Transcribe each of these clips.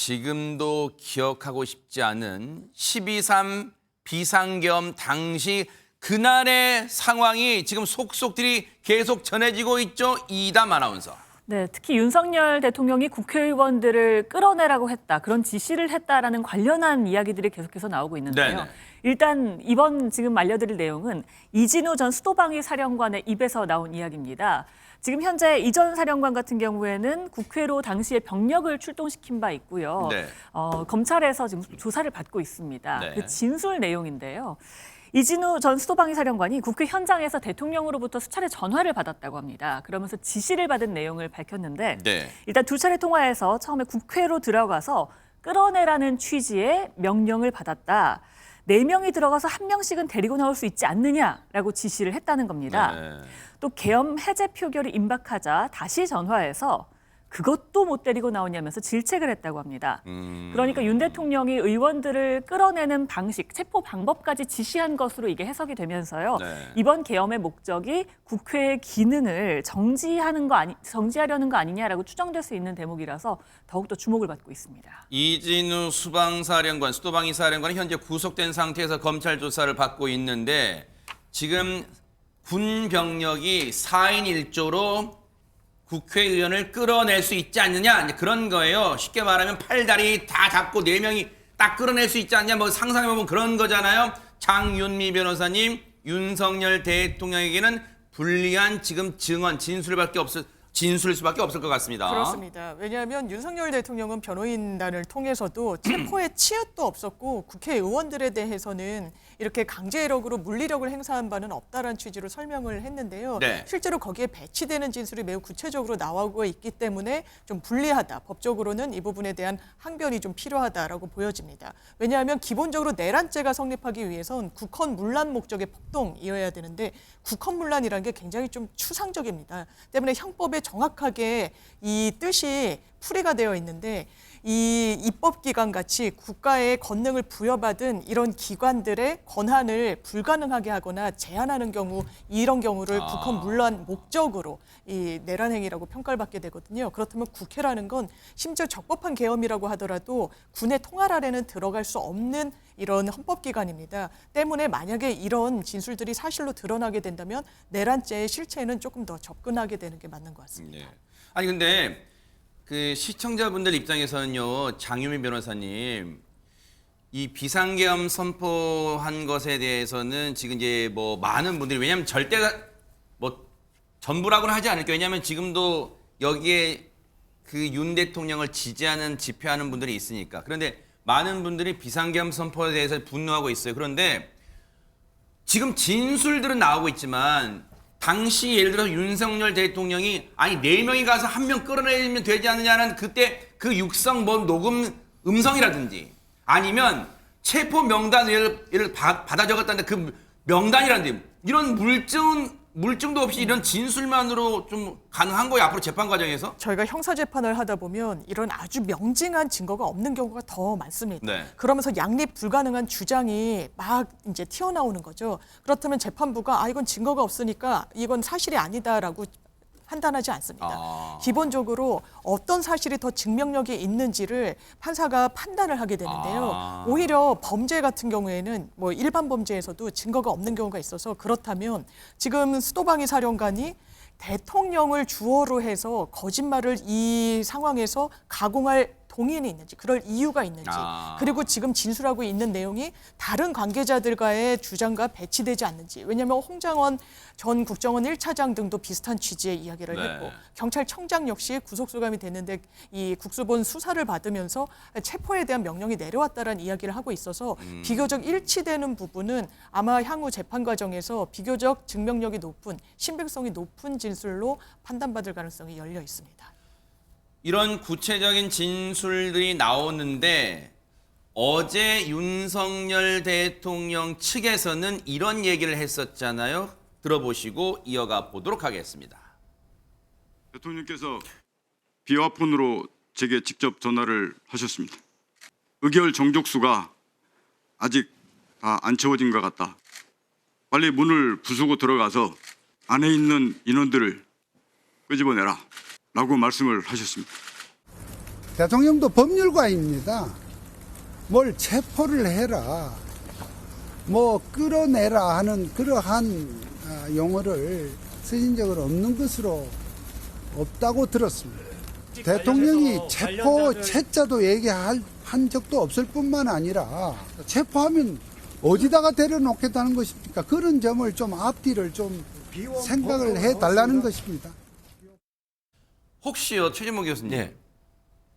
지금도 기억하고 싶지 않은 12.3 비상계엄 당시 그날의 상황이 지금 속속들이 계속 전해지고 있죠. 이담 아나운서. 네, 특히 윤석열 대통령이 국회의원들을 끌어내라고 했다, 그런 지시를 했다라는 관련한 이야기들이 계속해서 나오고 있는데요. 네네. 일단 이번 지금 알려드릴 내용은 이진우 전 수도방위 사령관의 입에서 나온 이야기입니다. 지금 현재 이 전 사령관 같은 경우에는 국회로 당시에 병력을 출동시킨 바 있고요. 네. 검찰에서 지금 조사를 받고 있습니다. 네. 그 진술 내용인데요. 이진우 전 수도방위 사령관이 국회 현장에서 대통령으로부터 수차례 전화를 받았다고 합니다. 그러면서 지시를 받은 내용을 밝혔는데 네. 일단 두 차례 통화에서 처음에 국회로 들어가서 끌어내라는 취지의 명령을 받았다. 4명이 들어가서 1명씩은 데리고 나올 수 있지 않느냐라고 지시를 했다는 겁니다. 네. 또 계엄 해제 표결이 임박하자 다시 전화해서 그것도 못 데리고 나오냐면서 질책을 했다고 합니다. 그러니까 윤 대통령이 의원들을 끌어내는 방식, 체포 방법까지 지시한 것으로 이게 해석이 되면서요. 네. 이번 계엄의 목적이 국회의 기능을 정지하려는 거 아니냐라고 추정될 수 있는 대목이라서 더욱더 주목을 받고 있습니다. 이진우 수방사령관, 수도방위 사령관은 현재 구속된 상태에서 검찰 조사를 받고 있는데 지금 군 병력이 4인 1조로 국회의원을 끌어낼 수 있지 않느냐, 이제 그런 거예요. 쉽게 말하면 팔다리 다 잡고 4명이 딱 끌어낼 수 있지 않냐, 뭐 상상해보면 그런 거잖아요. 장윤미 변호사님, 윤석열 대통령에게는 불리한 지금 증언, 진술일 수밖에 없을 것 같습니다. 그렇습니다. 왜냐하면 윤석열 대통령은 변호인단을 통해서도 체포에 치읓도 없었고 국회의원들에 대해서는 이렇게 강제력으로 물리력을 행사한 바는 없다라는 취지로 설명을 했는데요. 네. 실제로 거기에 배치되는 진술이 매우 구체적으로 나오고 있기 때문에 좀 불리하다. 법적으로는 이 부분에 대한 항변이 좀 필요하다라고 보여집니다. 왜냐하면 기본적으로 내란죄가 성립하기 위해선 국헌문란 목적의 폭동이어야 되는데 국헌문란이라는 게 굉장히 좀 추상적입니다. 때문에 형법에 정확하게 이 뜻이 풀이가 되어 있는데 이 입법기관 같이 국가의 권능을 부여받은 이런 기관들의 권한을 불가능하게 하거나 제한하는 경우, 이런 경우를 국헌문란 목적으로 이 내란 행위라고 평가를 받게 되거든요. 그렇다면 국회라는 건 심지어 적법한 계엄이라고 하더라도 군의 통할 아래는 들어갈 수 없는 이런 헌법기관입니다. 때문에 만약에 이런 진술들이 사실로 드러나게 된다면 내란죄의 실체는 조금 더 접근하게 되는 게 맞는 것 같습니다. 네. 아니 근데 그 시청자분들 입장에서는요, 장유미 변호사님, 이 비상계엄 선포한 것에 대해서는 지금 이제 뭐 많은 분들이, 왜냐하면 절대가 뭐 전부라고는 하지 않을게요. 왜냐하면 지금도 여기에 그 윤 대통령을 지지하는 집회하는 분들이 있으니까. 그런데 많은 분들이 비상계엄 선포에 대해서 분노하고 있어요. 그런데 지금 진술들은 나오고 있지만 당시 예를 들어서 윤석열 대통령이 아니 4명이 가서 1명 끌어내면 되지 않느냐는 그때 그 육성 뭐 녹음 음성이라든지 아니면 체포 명단을 받아 적었다는데 그 명단이라든지 이런 물증도 없이 이런 진술만으로 좀 가능한 거예요, 앞으로 재판 과정에서? 저희가 형사재판을 하다 보면 이런 아주 명징한 증거가 없는 경우가 더 많습니다. 네. 그러면서 양립 불가능한 주장이 막 이제 튀어나오는 거죠. 그렇다면 재판부가 이건 증거가 없으니까 이건 사실이 아니다라고 판단하지 않습니다. 기본적으로 어떤 사실이 더 증명력이 있는지를 판사가 판단을 하게 되는데요. 오히려 범죄 같은 경우에는 뭐 일반 범죄에서도 증거가 없는 경우가 있어서, 그렇다면 지금 수도방위 사령관이 대통령을 주어로 해서 거짓말을 이 상황에서 가공할 동의는 있는지, 그럴 이유가 있는지, 그리고 지금 진술하고 있는 내용이 다른 관계자들과의 주장과 배치되지 않는지. 왜냐하면 홍장원 전 국정원 1차장 등도 비슷한 취지의 이야기를 했고, 경찰청장 역시 구속수감이 됐는데 이 국수본 수사를 받으면서 체포에 대한 명령이 내려왔다라는 이야기를 하고 있어서 비교적 일치되는 부분은 아마 향후 재판 과정에서 비교적 증명력이 높은, 신빙성이 높은 진술로 판단받을 가능성이 열려 있습니다. 이런 구체적인 진술들이 나오는데 어제 윤석열 대통령 측에서는 이런 얘기를 했었잖아요. 들어보시고 이어가 보도록 하겠습니다. 대통령께서 비화폰으로 제게 직접 전화를 하셨습니다. 의결 정족수가 아직 다 안 채워진 것 같다. 빨리 문을 부수고 들어가서 안에 있는 인원들을 끄집어내라 라고 말씀을 하셨습니다. 대통령도 법률가입니다. 뭘 체포를 해라, 뭐 끌어내라 하는 그러한 용어를 쓰신 적은 없는 것으로 없다고 들었습니다. 대통령이 체포 채자도 얘기한 적도 없을 뿐만 아니라 체포하면 어디다가 데려놓겠다는 것입니까? 그런 점을 좀 앞뒤를 좀 생각을 해달라는 것입니다. 혹시요, 최진모 교수님. 네.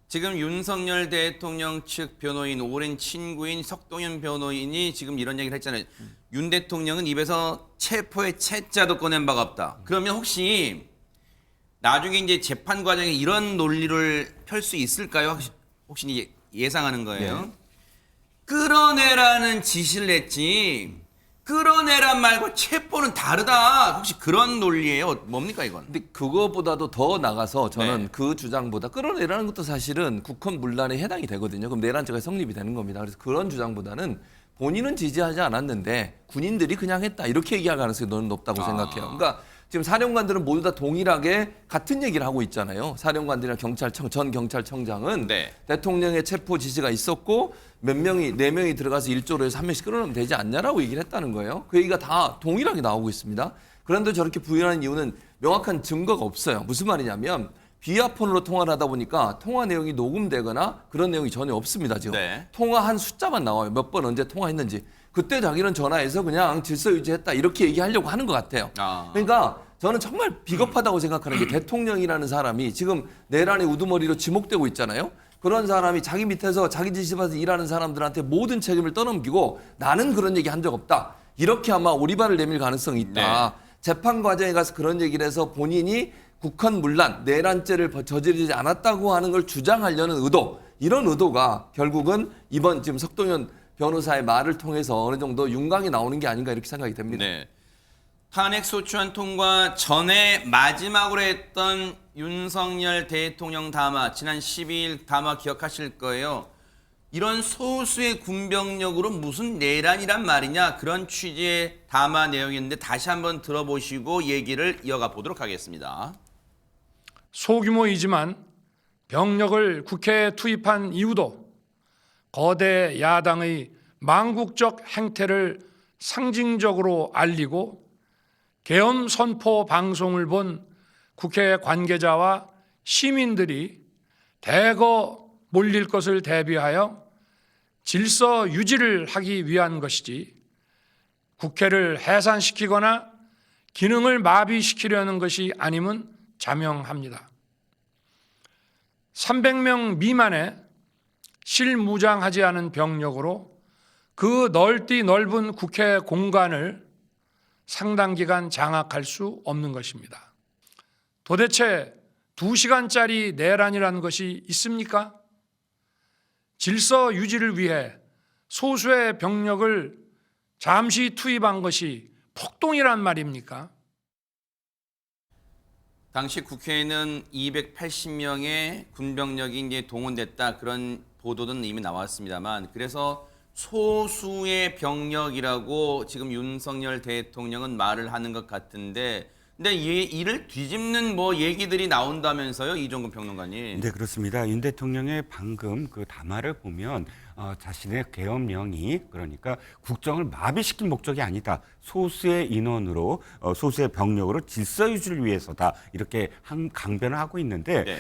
지금 윤석열 대통령 측 변호인, 오랜 친구인 석동현 변호인이 지금 이런 얘기를 했잖아요. 윤 대통령은 입에서 체포의 채자도 꺼낸 바가 없다. 그러면 혹시 나중에 이제 재판 과정에 이런 논리를 펼 수 있을까요? 혹시 예상하는 거예요? 네. 끌어내라는 지시를 했지. 끌어내란 말고 체포는 다르다. 혹시 그런 논리예요? 뭡니까 이건? 근데 그거보다도 더 나가서 저는 네. 그 주장보다 끌어내라는 것도 사실은 국헌 문란에 해당이 되거든요. 그럼 내란죄가 성립이 되는 겁니다. 그래서 그런 주장보다는 본인은 지지하지 않았는데 군인들이 그냥 했다. 이렇게 얘기할 가능성이 너무 높다고 생각해요. 그러니까 지금 사령관들은 모두 다 동일하게 같은 얘기를 하고 있잖아요. 사령관들이나 전 경찰청장은 네. 대통령의 체포 지시가 있었고 몇 명이 4명이 들어가서 1조로 해서 1명씩 끌어내면 되지 않냐라고 얘기를 했다는 거예요. 그 얘기가 다 동일하게 나오고 있습니다. 그런데 저렇게 부인하는 이유는 명확한 증거가 없어요. 무슨 말이냐면 비아폰으로 통화를 하다 보니까 통화 내용이 녹음되거나 그런 내용이 전혀 없습니다. 지금 네. 통화한 숫자만 나와요. 몇 번 언제 통화했는지. 그때 자기는 전화해서 그냥 질서 유지했다 이렇게 얘기하려고 하는 것 같아요. 그러니까 저는 정말 비겁하다고 생각하는 게 대통령이라는 사람이 지금 내란의 우두머리로 지목되고 있잖아요. 그런 사람이 자기 밑에서 자기 지시받아서 일하는 사람들한테 모든 책임을 떠넘기고 나는 그런 얘기 한 적 없다. 이렇게 아마 오리발을 내밀 가능성이 있다. 네. 재판 과정에 가서 그런 얘기를 해서 본인이 국헌 문란, 내란죄를 저지르지 않았다고 하는 걸 주장하려는 의도, 이런 의도가 결국은 이번 지금 석동현 변호사의 말을 통해서 어느 정도 윤곽이 나오는 게 아닌가 이렇게 생각이 됩니다. 네. 탄핵 소추안 통과 전에 마지막으로 했던 윤석열 대통령 담화, 지난 12일 담화 기억하실 거예요. 이런 소수의 군병력으로 무슨 내란이란 말이냐, 그런 취지의 담화 내용이었는데 다시 한번 들어보시고 얘기를 이어가 보도록 하겠습니다. 소규모이지만 병력을 국회에 투입한 이유도 거대 야당의 망국적 행태를 상징적으로 알리고 계엄 선포 방송을 본 국회 관계자와 시민들이 대거 몰릴 것을 대비하여 질서 유지를 하기 위한 것이지 국회를 해산시키거나 기능을 마비시키려는 것이 아님은 자명합니다. 300명 미만의 실무장하지 않은 병력으로 그 넓은 국회 공간을 상당 기간 장악할 수 없는 것입니다. 도대체 2시간짜리 내란이라는 것이 있습니까? 질서 유지를 위해 소수의 병력을 잠시 투입한 것이 폭동이란 말입니까? 당시 국회에는 280명의 군병력이 이제 동원됐다, 그런 보도는 이미 나왔습니다만, 그래서 소수의 병력이라고 지금 윤석열 대통령은 말을 하는 것 같은데, 근데 이를 뒤집는 뭐 얘기들이 나온다면서요, 이종근 평론가님? 네, 그렇습니다. 윤 대통령의 방금 그 담화를 보면 자신의 계엄령이 그러니까 국정을 마비시킬 목적이 아니다. 소수의 인원으로 소수의 병력으로 질서 유지를 위해서다. 이렇게 강변을 하고 있는데 네.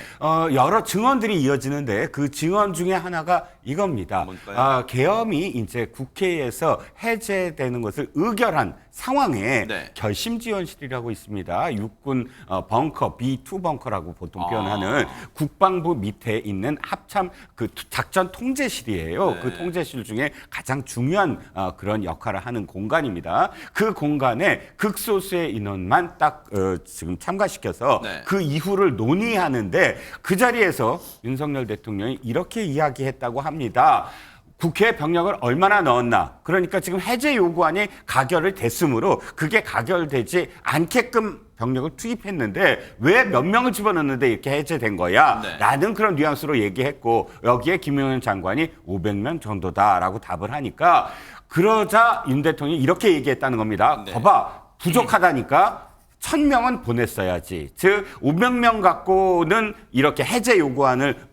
여러 증언들이 이어지는데 그 증언 중에 하나가 이겁니다. 뭔가요? 계엄이 이제 국회에서 해제되는 것을 의결한 상황에 네. 결심지원실이라고 있습니다. 육군 벙커 B2 벙커라고 보통 표현하는 국방부 밑에 있는 합참 그 작전 통제실이에요. 네. 그 통제실 중에 가장 중요한 그런 역할을 하는 공간입니다. 그 공간에 극소수의 인원만 딱 지금 참가시켜서 네. 그 이후를 논의하는데 그 자리에서 윤석열 대통령이 이렇게 이야기했다고 합니다. 국회 병력을 얼마나 넣었나. 그러니까 지금 해제 요구안이 가결을 됐으므로 그게 가결되지 않게끔 병력을 투입했는데 왜 몇 명을 집어넣는데 이렇게 해제된 거야? 네. 라는 그런 뉘앙스로 얘기했고 여기에 김용현 장관이 500명 정도다라고 답을 하니까 그러자 윤 대통령이 이렇게 얘기했다는 겁니다. 네. 거봐, 부족하다니까. 1000명은 보냈어야지. 즉 500명 갖고는 이렇게 해제 요구안을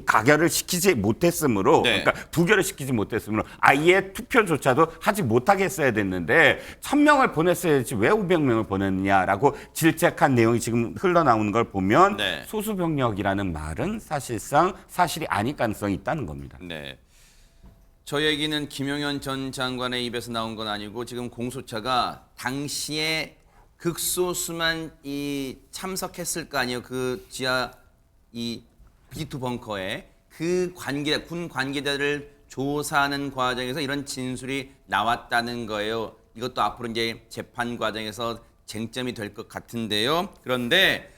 가결을 시키지 못했으므로 네. 그러니까 부결을 시키지 못했으므로 아예 투표조차도 하지 못하게 했어야 됐는데 1000명을 보냈어야지 왜 500명을 보냈냐라고 질책한 내용이 지금 흘러나오는 걸 보면 네. 소수병력이라는 말은 사실상 사실이 아닐 가능성이 있다는 겁니다. 네. 저 얘기는 김용현 전 장관의 입에서 나온 건 아니고 지금 공소차가 당시에 극소수만 이 참석했을 거 아니에요. 그 지하 이 B2 벙커에 그 관계 군 관계자를 조사하는 과정에서 이런 진술이 나왔다는 거예요. 이것도 앞으로 이제 재판 과정에서 쟁점이 될 것 같은데요. 그런데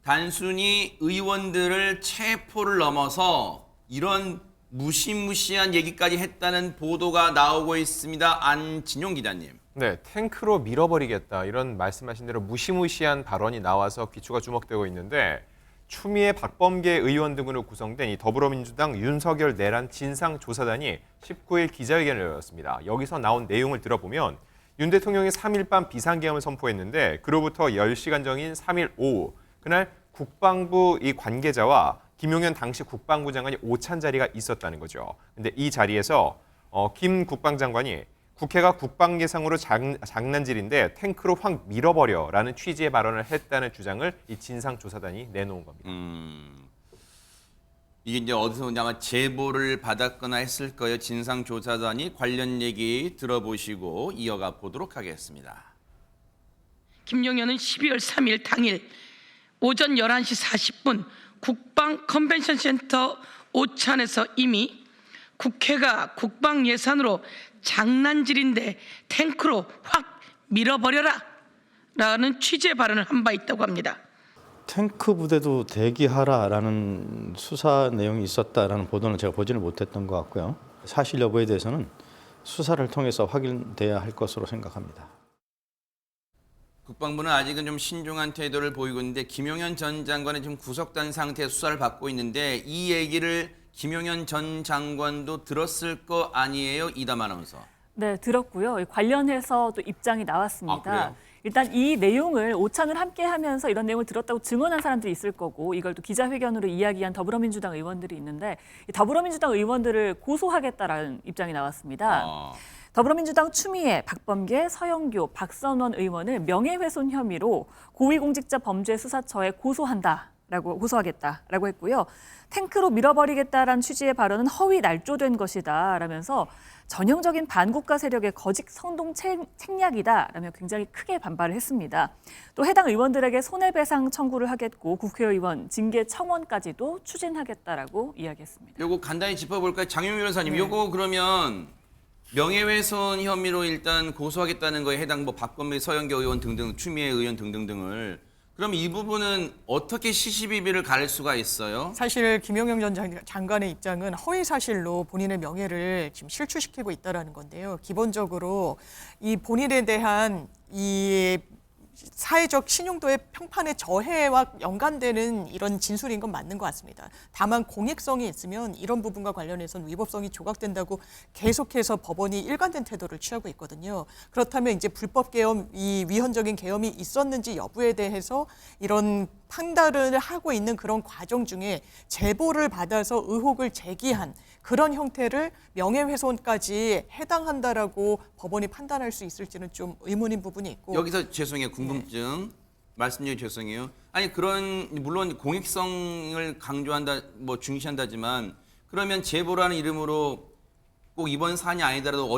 단순히 의원들을 체포를 넘어서 이런 무시무시한 얘기까지 했다는 보도가 나오고 있습니다. 안진용 기자님. 네, 탱크로 밀어버리겠다 이런 말씀하신 대로 무시무시한 발언이 나와서 귀추가 주목되고 있는데 추미애 박범계 의원 등으로 구성된 이 더불어민주당 윤석열 내란 진상조사단이 19일 기자회견을 열었습니다. 여기서 나온 내용을 들어보면 윤 대통령이 3일 밤 비상계엄을 선포했는데 그로부터 10시간 전인 3일 오후 그날 국방부 이 관계자와 김용현 당시 국방부 장관이 오찬 자리가 있었다는 거죠. 근데 이 자리에서 김 국방장관이 국회가 국방 예상으로 장난질인데 탱크로 확 밀어버려라는 취지의 발언을 했다는 주장을 이 진상조사단이 내놓은 겁니다. 이게 이제 어디서 아마 제보를 받았거나 했을 거예요. 진상조사단이 관련 얘기 들어보시고 이어가 보도록 하겠습니다. 김용현은 12월 3일 당일 오전 11시 40분 국방 컨벤션 센터 오찬에서 이미 국회가 국방 예산으로 장난질인데 탱크로 확 밀어버려라 라는 취지의 발언을 한 바 있다고 합니다. 탱크 부대도 대기하라라는 수사 내용이 있었다라는 보도는 제가 보지는 못했던 것 같고요. 사실 여부에 대해서는 수사를 통해서 확인돼야 할 것으로 생각합니다. 국방부는 아직은 좀 신중한 태도를 보이고 있는데 김용현 전 장관은 지금 구속된 상태에서 수사를 받고 있는데 이 얘기를 김용현 전 장관도 들었을 거 아니에요, 이담 아나운서? 네, 들었고요. 관련해서 또 입장이 나왔습니다. 그래요? 일단 이 내용을 오찬을 함께 하면서 이런 내용을 들었다고 증언한 사람들이 있을 거고 이걸 또 기자회견으로 이야기한 더불어민주당 의원들이 있는데 이 더불어민주당 의원들을 고소하겠다라는 입장이 나왔습니다. 더불어민주당 추미애, 박범계, 서영교, 박선원 의원을 명예훼손 혐의로 고위공직자범죄수사처에 고소하겠다라고 했고요. 탱크로 밀어버리겠다라는 취지의 발언은 허위 날조된 것이다 라면서 전형적인 반국가 세력의 거짓 선동 책략이다라며 굉장히 크게 반발을 했습니다. 또 해당 의원들에게 손해배상 청구를 하겠고 국회의원 징계 청원까지도 추진하겠다라고 이야기했습니다. 요거 간단히 짚어볼까요? 장윤 변호사님, 요거 그러면 명예훼손 혐의로 일단 고소하겠다는 거에 해당 뭐 박범계, 서영교 의원 등등, 추미애 의원 등등을 그럼 이 부분은 어떻게 시시비비를 가릴 수가 있어요? 사실 김용현 전 장관의 입장은 허위 사실로 본인의 명예를 지금 실추시키고 있다라는 건데요. 기본적으로 이 본인에 대한 이 사회적 신용도의 평판의 저해와 연관되는 이런 진술인 건 맞는 것 같습니다. 다만 공익성이 있으면 이런 부분과 관련해서는 위법성이 조각된다고 계속해서 법원이 일관된 태도를 취하고 있거든요. 그렇다면 이제 불법 계엄, 이 위헌적인 계엄이 있었는지 여부에 대해서 이런 판단을 하고 있는 그런 과정 중에 제보를 받아서 의혹을 제기한 그런 형태를 명예훼손까지 해당한다라고 법원이 판단할 수 있을지는 좀 의문인 부분이 있고. 여기서 죄송해요. 궁금증. 말씀 중에 죄송해요. 아니 그런 물론 공익성을 강조한다 뭐 중시한다지만 그러면 제보라는 이름으로 꼭 이번 사안이 아니더라도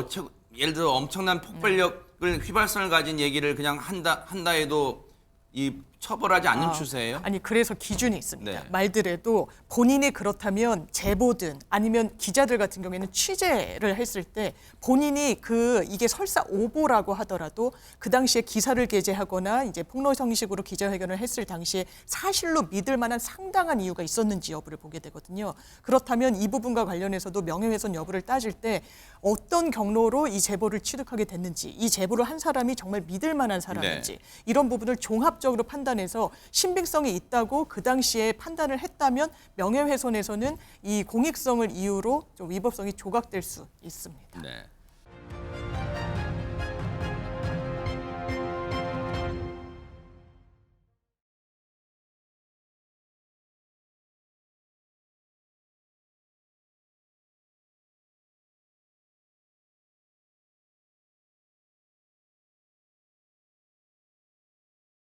예를 들어 엄청난 폭발력을 휘발성을 가진 얘기를 그냥 한다 해도 이 처벌하지 않는 추세예요? 아니 그래서 기준이 있습니다. 네. 말들에도 본인이 그렇다면 제보든 아니면 기자들 같은 경우에는 취재를 했을 때 본인이 이게 설사 오보라고 하더라도 그 당시에 기사를 게재하거나 이제 폭로 형식으로 기자회견을 했을 당시에 사실로 믿을 만한 상당한 이유가 있었는지 여부를 보게 되거든요. 그렇다면 이 부분과 관련해서도 명예훼손 여부를 따질 때 어떤 경로로 이 제보를 취득하게 됐는지, 이 제보를 한 사람이 정말 믿을 만한 사람인지 이런 부분을 종합적으로 판단해서 신빙성이 있다고 그 당시에 판단을 했다면 명예훼손에서는 이 공익성을 이유로 좀 위법성이 조각될 수 있습니다. 네.